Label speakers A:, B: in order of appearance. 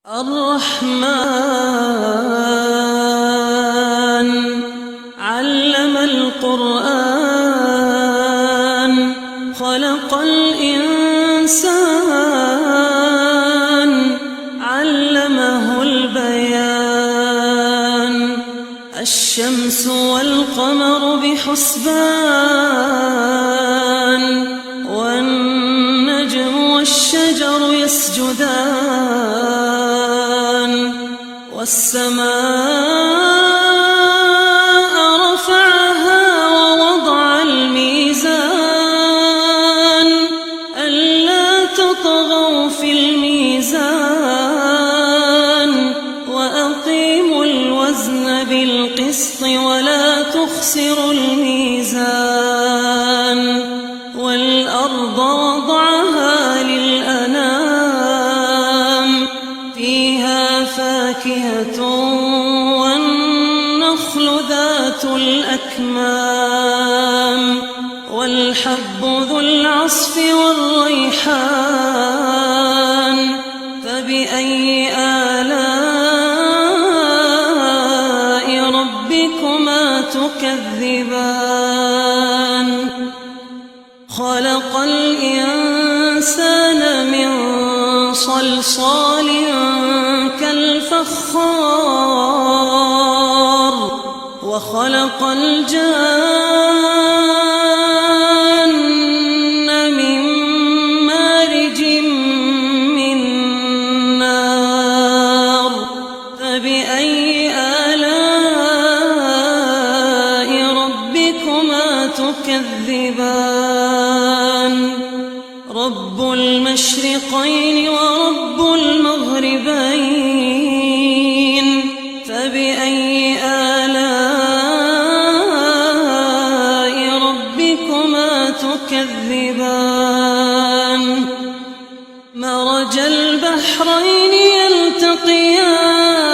A: الرحمن علم القرآن خلق الإنسان علمه البيان الشمس والقمر بحسبان والنجم والشجر يسجدان والسماء رفعها ووضع الميزان ألا تطغوا في الميزان وأقيموا الوزن بالقسط ولا تخسروا الميزان والأرض وضعها للأنام فيها فاكهة والنخل ذات الأكمام والحب ذو العصف والريحان فبأي آلاء ربكما تكذبان خلق الإنسان من صلصال كالفخار وخلق الجان من مارج من نار فبأي آلاء ربكما تكذبان رب المشرقين ورب المغربين فبأي آلاء ربكما تكذبان مرج البحرين يلتقيان